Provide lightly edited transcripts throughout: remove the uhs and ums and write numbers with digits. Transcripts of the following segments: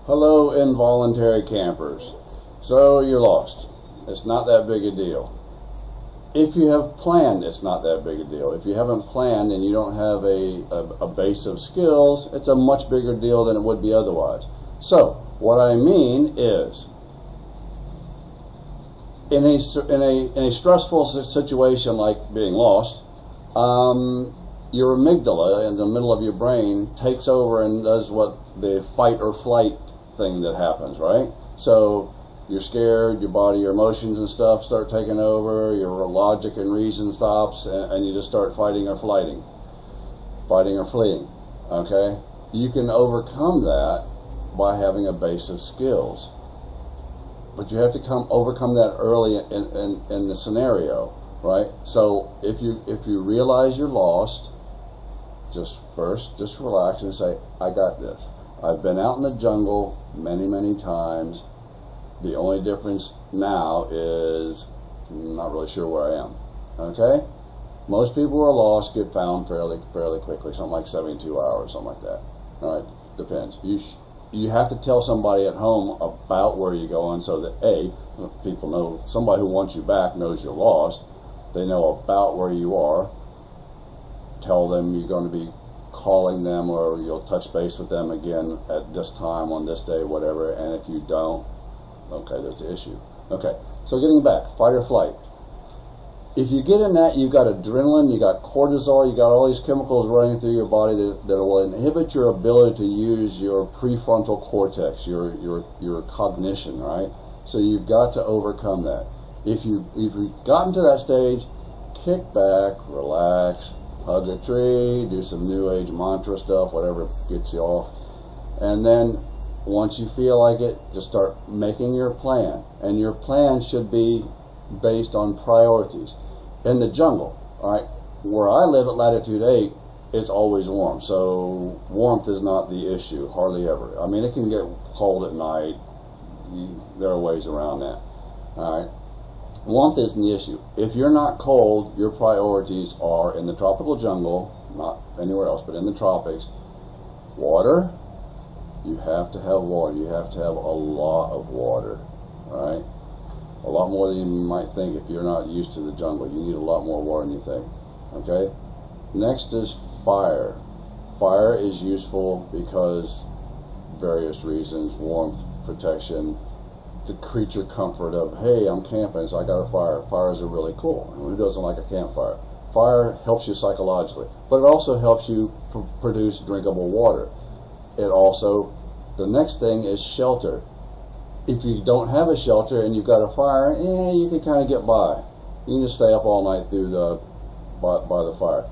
Hello, involuntary campers. So you're lost. It's not that big a deal. If you have planned, it's not that big a deal. If you haven't planned and you don't have a base of skills, it's a much bigger deal than it would be otherwise. So what I mean is, in a stressful situation like being lost, your amygdala in the middle of your brain takes over and does what the fight or flight thing that happens, right? So you're scared, your body, your emotions and stuff start taking over, your logic and reason stops, and you just start fighting or fleeing, okay? You can overcome that by having a base of skills. But you have to overcome that early in the scenario, right? So if you realize you're lost, just relax and say, I got this. I've been out in the jungle many times. The only difference now is I'm not really sure where I am. Okay? Most people who are lost get found fairly quickly, something like 72 hours, something like that. All right? Depends. You have to tell somebody at home about where you're going so that people know, somebody who wants you back knows you're lost. They know about where you are. Tell them you're going to be calling them, or you'll touch base with them again at this time on this day, whatever. And if you don't, okay, there's the issue. Okay, so getting back, fight or flight. If you get in that, you've got adrenaline, you got cortisol, you got all these chemicals running through your body that will inhibit your ability to use your prefrontal cortex, your cognition, right? So you've got to overcome that. If you've gotten to that stage, kick back, relax, hug a tree, do some new age mantra stuff, whatever gets you off. And then once you feel like it, just start making your plan. And your plan should be based on priorities. In the jungle, all right, where I live at latitude 8, it's always warm. So warmth is not the issue, hardly ever. I mean, it can get cold at night. There are ways around that. All right. Warmth isn't the issue. If you're not cold, your priorities are in the tropical jungle, not anywhere else, but in the tropics. Water, you have to have water. You have to have a lot of water, all right? A lot more than you might think if you're not used to the jungle. You need a lot more water than you think, okay? Next is fire. Fire is useful because various reasons, warmth, protection, the creature comfort of, hey, I'm camping, so I got a fire. Fires are really cool. Who doesn't like a campfire? Fire helps you psychologically, but it also helps you produce drinkable water. It also, the next thing is shelter. If you don't have a shelter and you've got a fire, you can kind of get by. You can just stay up all night by the fire.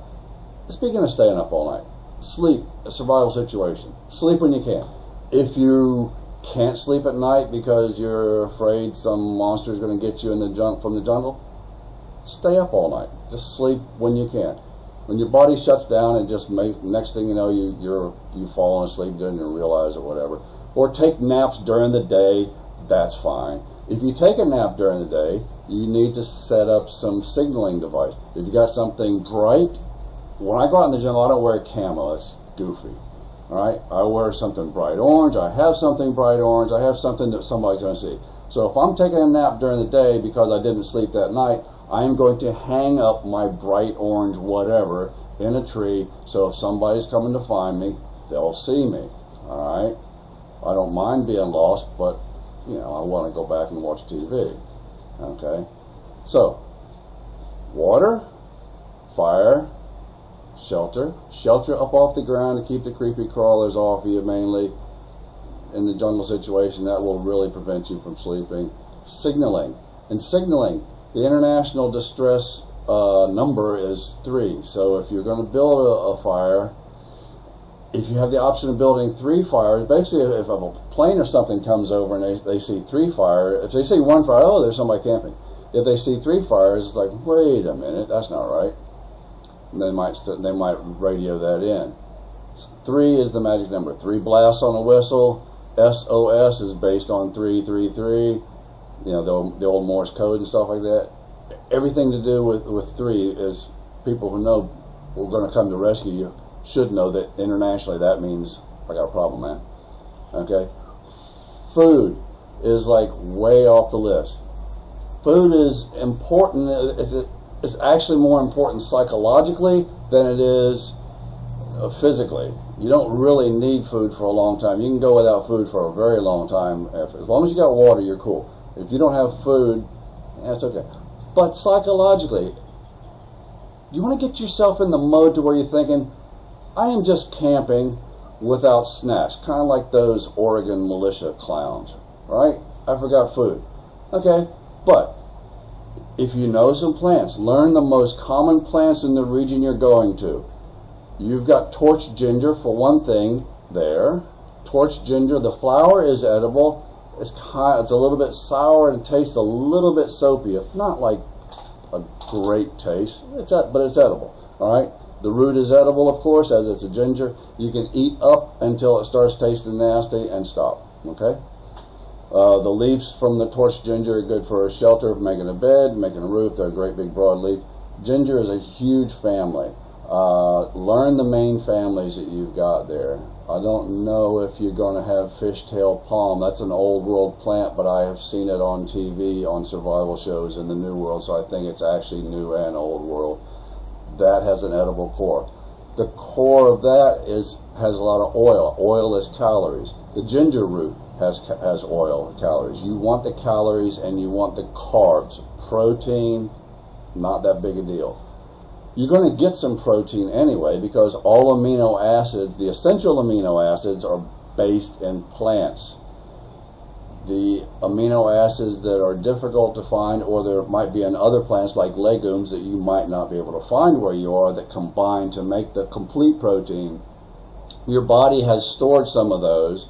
Speaking of staying up all night, sleep, a survival situation. Sleep when you can. If you can't sleep at night because you're afraid some monster is going to get you from the jungle, stay up all night. Just sleep when you can. When your body shuts down and just next thing you know, you've fallen asleep, didn't even realize it, whatever. Or take naps during the day, that's fine. If you take a nap during the day, you need to set up some signaling device. If you got something bright, when I go out in the jungle, I don't wear a camo, it's goofy. Alright, I wear something bright orange, I have something bright orange, I have something that somebody's going to see. So if I'm taking a nap during the day because I didn't sleep that night, I'm going to hang up my bright orange whatever in a tree, so if somebody's coming to find me, they'll see me. Alright, I don't mind being lost, but I want to go back and watch TV. Okay, so water, fire, shelter up off the ground to keep the creepy crawlers off of you, mainly in the jungle situation. That will really prevent you from sleeping. Signaling, the international distress number is 3. So if you're going to build a fire, if you have the option of building 3 fires, basically if a plane or something comes over and they see 3 fires, if they see 1 fire, oh, there's somebody camping. If they see 3 fires, it's like, wait a minute, that's not right. And they might radio that in. 3 is the magic number. 3 blasts on a whistle. SOS is based on 333. The old Morse code and stuff like that. Everything to do with 3 is people who know we're going to come to rescue you should know that internationally that means I got a problem, man. Okay? Food is like way off the list. Food is important. It's actually more important psychologically than it is physically. You don't really need food for a long time. You can go without food for a very long time. As long as you got water, you're cool. If you don't have food, that's okay. But psychologically, you want to get yourself in the mode to where you're thinking, I am just camping without snacks, kind of like those Oregon militia clowns, right? I forgot food. Okay, but if you know some plants, learn the most common plants in the region you're going to. You've got torch ginger for one thing there. Torch ginger, the flower is edible. It's a little bit sour and tastes a little bit soapy. It's not like a great taste, but it's edible. All right. The root is edible, of course, as it's a ginger. You can eat up until it starts tasting nasty and stop. Okay. The leaves from the torch ginger are good for a shelter, making a bed, making a roof. They're a great big broad leaf. Ginger is a huge family. Learn the main families that you've got there. I don't know if you're going to have fishtail palm. That's an old world plant, but I have seen it on TV on survival shows in the New World, so I think it's actually new and old world. That has an edible core. The core of that has a lot of oil. Oil is calories. The ginger root has oil, calories. You want the calories and you want the carbs. Protein, not that big a deal. You're going to get some protein anyway because all amino acids, the essential amino acids, are based in plants. The amino acids that are difficult to find, or there might be in other plants like legumes that you might not be able to find where you are, that combine to make the complete protein. Your body has stored some of those,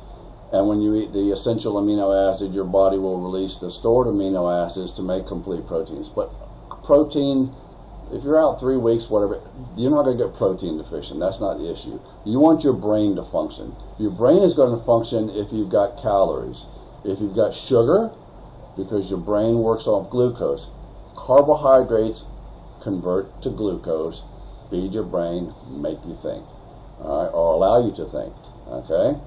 and when you eat the essential amino acid, your body will release the stored amino acids to make complete proteins. But protein, if you're out 3 weeks, whatever, you're not going to get protein deficient. That's not the issue. You want your brain to function. Your brain is going to function if you've got calories. If you've got sugar, because your brain works off glucose. Carbohydrates convert to glucose, feed your brain, make you think, all right, or allow you to think, okay?